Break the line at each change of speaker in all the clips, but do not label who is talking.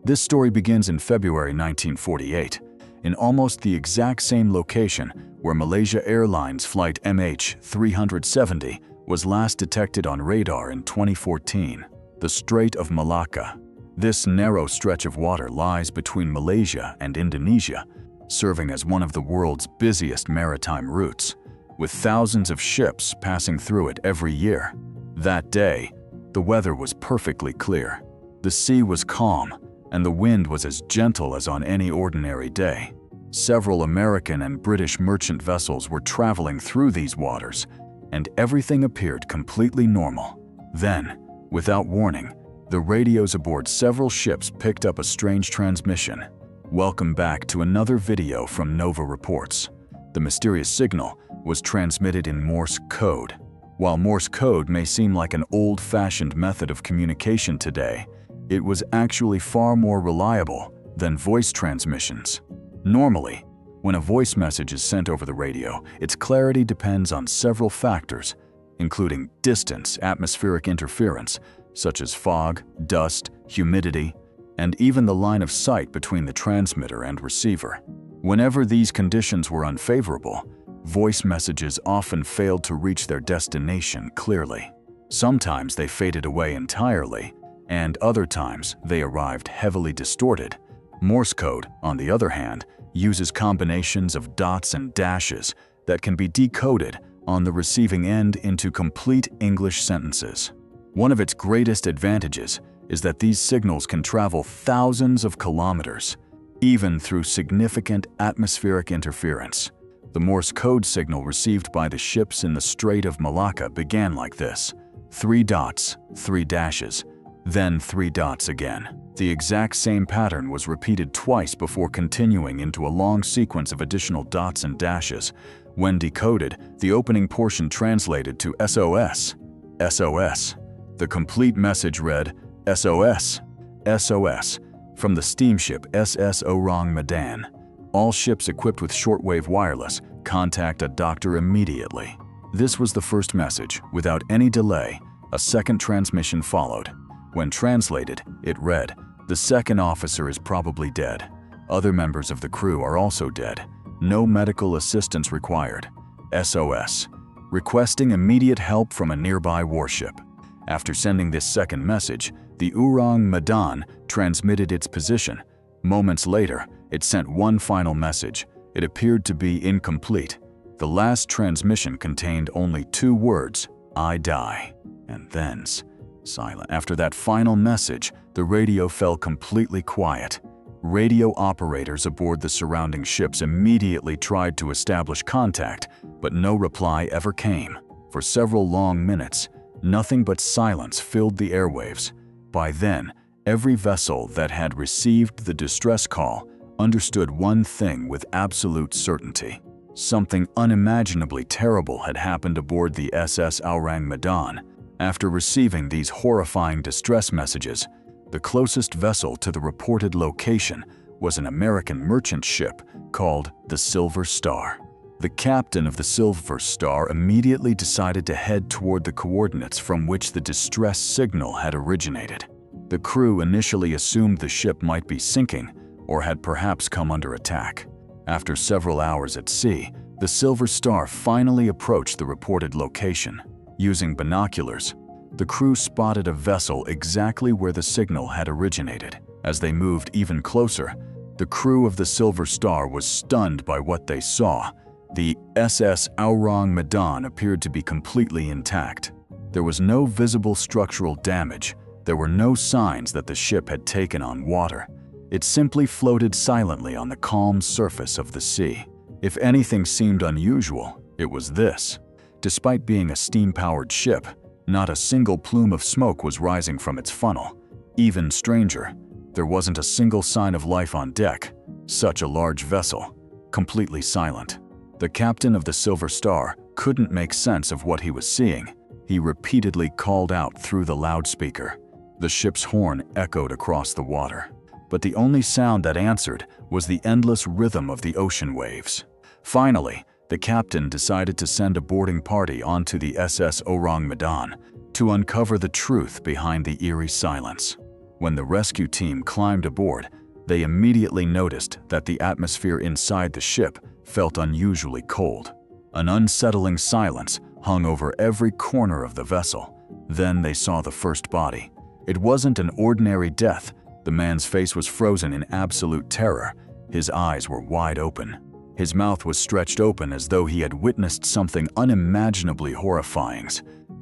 This story begins in February 1948, in almost the exact same location where Malaysia Airlines flight MH370 was last detected on radar in 2014, the Strait of Malacca. This narrow stretch of water lies between Malaysia and Indonesia, serving as one of the world's busiest maritime routes, with thousands of ships passing through it every year. That day, the weather was perfectly clear. The sea was calm, and the wind was as gentle as on any ordinary day. Several American and British merchant vessels were traveling through these waters, and everything appeared completely normal. Then, without warning, the radios aboard several ships picked up a strange transmission. "Welcome back to another video from Nova Reports." The mysterious signal was transmitted in Morse code. While Morse code may seem like an old-fashioned method of communication today, it was actually far more reliable than voice transmissions. Normally, when a voice message is sent over the radio, its clarity depends on several factors, including distance, atmospheric interference, such as fog, dust, humidity, and even the line of sight between the transmitter and receiver. Whenever these conditions were unfavorable, voice messages often failed to reach their destination clearly. Sometimes they faded away entirely, and other times they arrived heavily distorted. Morse code, on the other hand, uses combinations of dots and dashes that can be decoded on the receiving end into complete English sentences. One of its greatest advantages is that these signals can travel thousands of kilometers, even through significant atmospheric interference. The Morse code signal received by the ships in the Strait of Malacca began like this: 3 dots, 3 dashes, then 3 dots again. The exact same pattern was repeated twice before continuing into a long sequence of additional dots and dashes. When decoded, the opening portion translated to SOS. SOS. The complete message read, SOS. SOS. From the steamship SS Orang Medan. All ships equipped with shortwave wireless, contact a doctor immediately. This was the first message. Without any delay, a second transmission followed. When translated, it read, "The second officer is probably dead. Other members of the crew are also dead. No medical assistance required. SOS. Requesting immediate help from a nearby warship." After sending this second message, the Orang Medan transmitted its position. Moments later, it sent one final message. It appeared to be incomplete. The last transmission contained only 2 words, "I die," and then's silent. After that final message, the radio fell completely quiet. Radio operators aboard the surrounding ships immediately tried to establish contact, but no reply ever came. For several long minutes, nothing but silence filled the airwaves. By then, every vessel that had received the distress call understood one thing with absolute certainty. Something unimaginably terrible had happened aboard the SS Orang Medan. After receiving these horrifying distress messages, the closest vessel to the reported location was an American merchant ship called the Silver Star. The captain of the Silver Star immediately decided to head toward the coordinates from which the distress signal had originated. The crew initially assumed the ship might be sinking or had perhaps come under attack. After several hours at sea, the Silver Star finally approached the reported location. Using binoculars, the crew spotted a vessel exactly where the signal had originated. As they moved even closer, the crew of the Silver Star was stunned by what they saw. The SS Orang Medan appeared to be completely intact. There was no visible structural damage. There were no signs that the ship had taken on water. It simply floated silently on the calm surface of the sea. If anything seemed unusual, it was this. Despite being a steam-powered ship, not a single plume of smoke was rising from its funnel. Even stranger, there wasn't a single sign of life on deck. Such a large vessel, completely silent. The captain of the Silver Star couldn't make sense of what he was seeing. He repeatedly called out through the loudspeaker. The ship's horn echoed across the water. But the only sound that answered was the endless rhythm of the ocean waves. Finally, the captain decided to send a boarding party onto the SS Orang Medan to uncover the truth behind the eerie silence. When the rescue team climbed aboard, they immediately noticed that the atmosphere inside the ship felt unusually cold. An unsettling silence hung over every corner of the vessel. Then they saw the first body. It wasn't an ordinary death. The man's face was frozen in absolute terror. His eyes were wide open. His mouth was stretched open as though he had witnessed something unimaginably horrifying.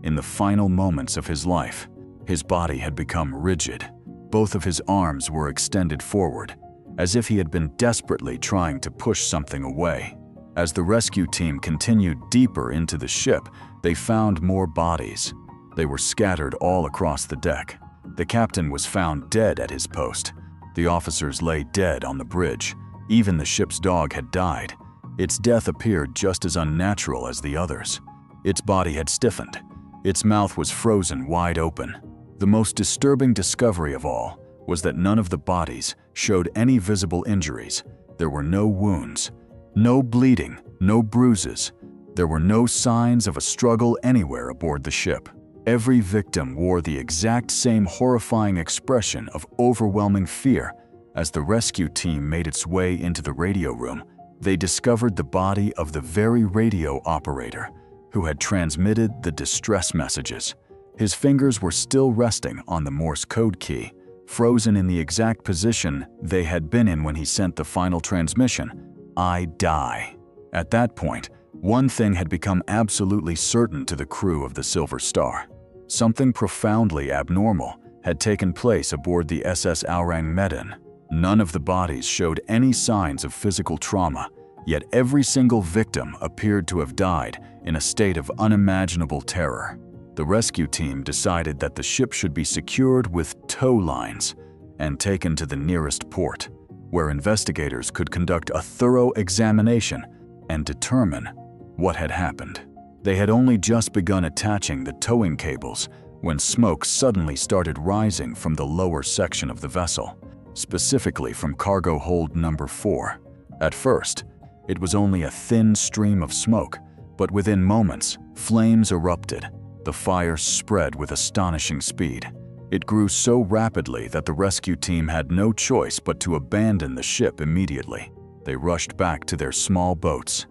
In the final moments of his life, his body had become rigid. Both of his arms were extended forward, as if he had been desperately trying to push something away. As the rescue team continued deeper into the ship, they found more bodies. They were scattered all across the deck. The captain was found dead at his post. The officers lay dead on the bridge. Even the ship's dog had died. Its death appeared just as unnatural as the others. Its body had stiffened. Its mouth was frozen wide open. The most disturbing discovery of all was that none of the bodies showed any visible injuries. There were no wounds, no bleeding, no bruises. There were no signs of a struggle anywhere aboard the ship. Every victim wore the exact same horrifying expression of overwhelming fear. As the rescue team made its way into the radio room, they discovered the body of the very radio operator who had transmitted the distress messages. His fingers were still resting on the Morse code key, frozen in the exact position they had been in when he sent the final transmission, "I die." At that point, one thing had become absolutely certain to the crew of the Silver Star. Something profoundly abnormal had taken place aboard the SS Aurang Medan. None of the bodies showed any signs of physical trauma, yet every single victim appeared to have died in a state of unimaginable terror. The rescue team decided that the ship should be secured with tow lines and taken to the nearest port, where investigators could conduct a thorough examination and determine what had happened. They had only just begun attaching the towing cables when smoke suddenly started rising from the lower section of the vessel, specifically from cargo hold number 4. At first, it was only a thin stream of smoke, but within moments, flames erupted. The fire spread with astonishing speed. It grew so rapidly that the rescue team had no choice but to abandon the ship immediately. They rushed back to their small boats,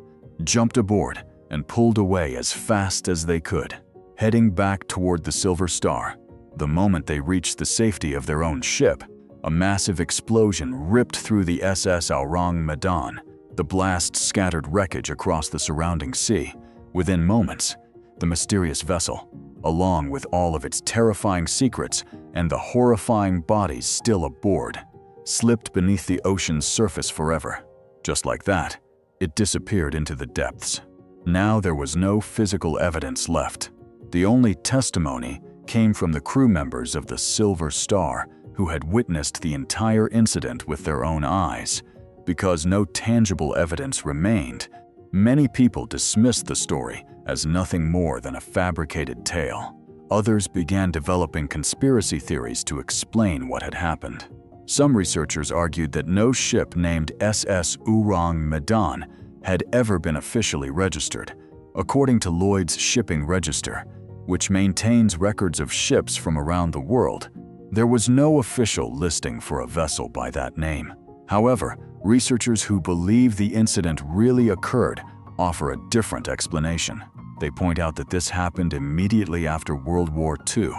jumped aboard, and pulled away as fast as they could, heading back toward the Silver Star. The moment they reached the safety of their own ship, a massive explosion ripped through the SS Aurang Medan. The blast scattered wreckage across the surrounding sea. Within moments, the mysterious vessel, along with all of its terrifying secrets and the horrifying bodies still aboard, slipped beneath the ocean's surface forever. Just like that, it disappeared into the depths. Now there was no physical evidence left. The only testimony came from the crew members of the Silver Star who had witnessed the entire incident with their own eyes. Because no tangible evidence remained, many people dismissed the story as nothing more than a fabricated tale. Others began developing conspiracy theories to explain what had happened. Some researchers argued that no ship named SS Aurang Medan had ever been officially registered. According to Lloyd's Shipping Register, which maintains records of ships from around the world, there was no official listing for a vessel by that name. However, researchers who believe the incident really occurred offer a different explanation. They point out that this happened immediately after World War II,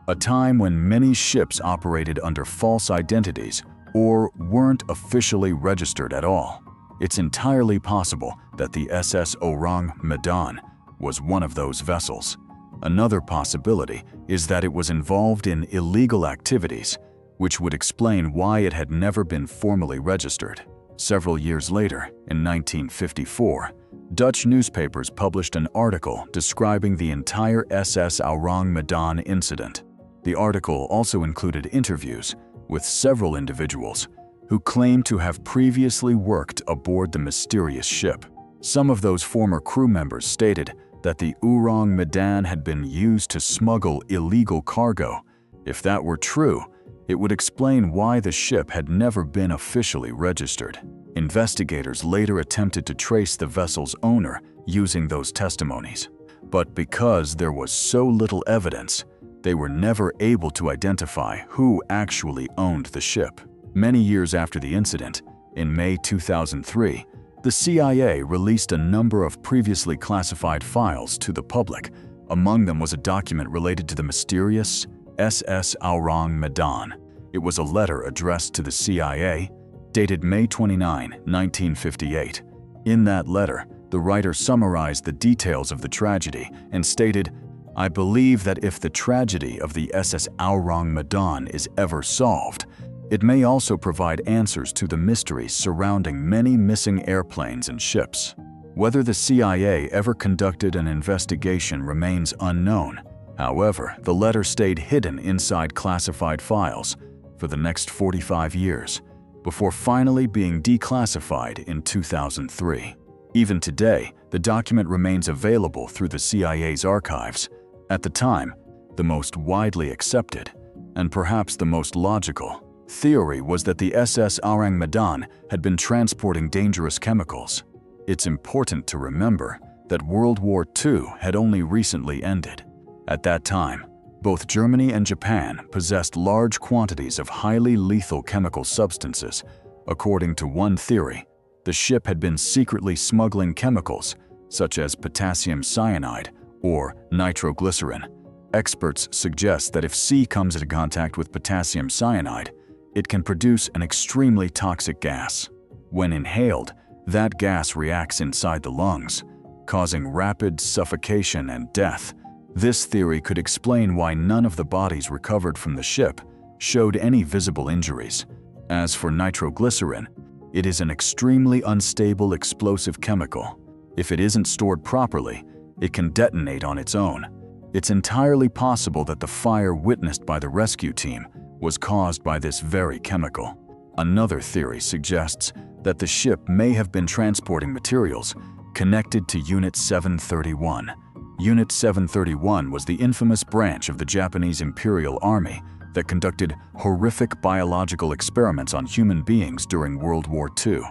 a time when many ships operated under false identities or weren't officially registered at all. It's entirely possible that the SS Aurang Medan was one of those vessels. Another possibility is that it was involved in illegal activities, which would explain why it had never been formally registered. Several years later, in 1954, Dutch newspapers published an article describing the entire SS Aurang Medan incident. The article also included interviews with several individuals who claimed to have previously worked aboard the mysterious ship. Some of those former crew members stated that the Aurang Medan had been used to smuggle illegal cargo. If that were true, it would explain why the ship had never been officially registered. Investigators later attempted to trace the vessel's owner using those testimonies. But because there was so little evidence, they were never able to identify who actually owned the ship. Many years after the incident, in May 2003, the CIA released a number of previously classified files to the public. Among them was a document related to the mysterious SS Aurang Medan. It was a letter addressed to the CIA, dated May 29, 1958. In that letter, the writer summarized the details of the tragedy and stated, "I believe that if the tragedy of the SS Aurang Medan is ever solved, it may also provide answers to the mysteries surrounding many missing airplanes and ships." Whether the CIA ever conducted an investigation remains unknown. However, the letter stayed hidden inside classified files for the next 45 years, before finally being declassified in 2003. Even today, the document remains available through the CIA's archives. At the time, the most widely accepted, and perhaps the most logical, theory was that the SS Aurang Medan had been transporting dangerous chemicals. It's important to remember that World War II had only recently ended. At that time, both Germany and Japan possessed large quantities of highly lethal chemical substances. According to one theory, the ship had been secretly smuggling chemicals such as potassium cyanide or nitroglycerin. Experts suggest that if sea comes into contact with potassium cyanide, it can produce an extremely toxic gas. When inhaled, that gas reacts inside the lungs, causing rapid suffocation and death. This theory could explain why none of the bodies recovered from the ship showed any visible injuries. As for nitroglycerin, it is an extremely unstable explosive chemical. If it isn't stored properly, it can detonate on its own. It's entirely possible that the fire witnessed by the rescue team was caused by this very chemical. Another theory suggests that the ship may have been transporting materials connected to Unit 731. Unit 731 was the infamous branch of the Japanese Imperial Army that conducted horrific biological experiments on human beings during World War II.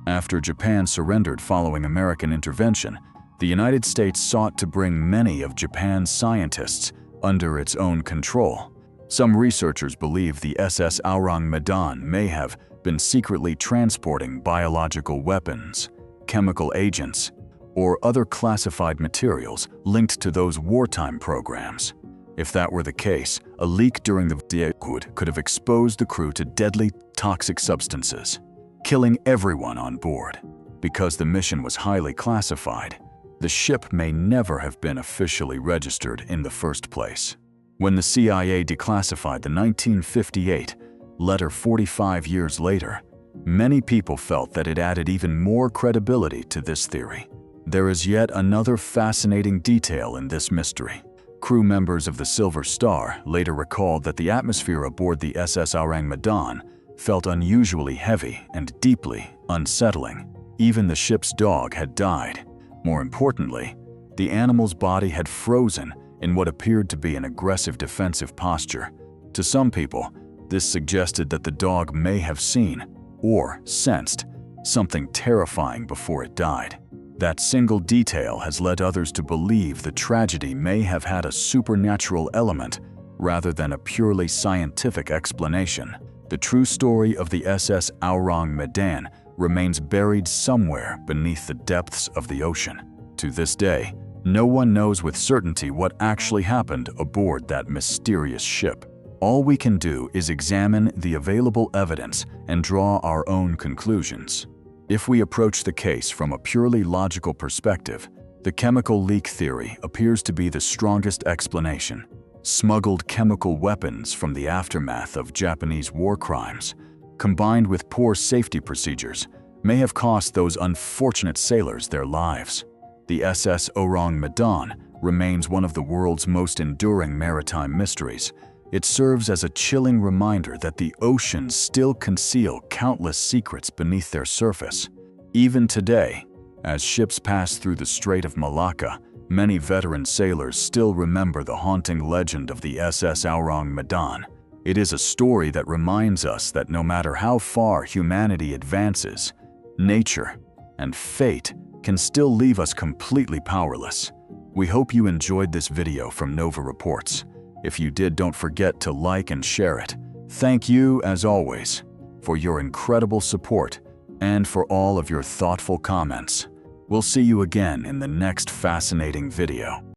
After Japan surrendered following American intervention, the United States sought to bring many of Japan's scientists under its own control. Some researchers believe the SS Aurang Medan may have been secretly transporting biological weapons, chemical agents, or other classified materials linked to those wartime programs. If that were the case, a leak during the could have exposed the crew to deadly toxic substances, killing everyone on board. Because the mission was highly classified, the ship may never have been officially registered in the first place. When the CIA declassified the 1958 letter 45 years later, many people felt that it added even more credibility to this theory. There is yet another fascinating detail in this mystery. Crew members of the Silver Star later recalled that the atmosphere aboard the SS Aurang Medan felt unusually heavy and deeply unsettling. Even the ship's dog had died. More importantly, the animal's body had frozen in what appeared to be an aggressive defensive posture. To some people, this suggested that the dog may have seen or sensed something terrifying before it died. That single detail has led others to believe the tragedy may have had a supernatural element rather than a purely scientific explanation. The true story of the SS Aurang Medan remains buried somewhere beneath the depths of the ocean. To this day, no one knows with certainty what actually happened aboard that mysterious ship. All we can do is examine the available evidence and draw our own conclusions. If we approach the case from a purely logical perspective, the chemical leak theory appears to be the strongest explanation. Smuggled chemical weapons from the aftermath of Japanese war crimes, combined with poor safety procedures, may have cost those unfortunate sailors their lives. The SS Aurang Medan remains one of the world's most enduring maritime mysteries. It serves as a chilling reminder that the oceans still conceal countless secrets beneath their surface. Even today, as ships pass through the Strait of Malacca, many veteran sailors still remember the haunting legend of the SS Aurang Medan. It is a story that reminds us that no matter how far humanity advances, nature and fate can still leave us completely powerless. We hope you enjoyed this video from Nova Reports. If you did, don't forget to like and share it. Thank you, as always, for your incredible support and for all of your thoughtful comments. We'll see you again in the next fascinating video.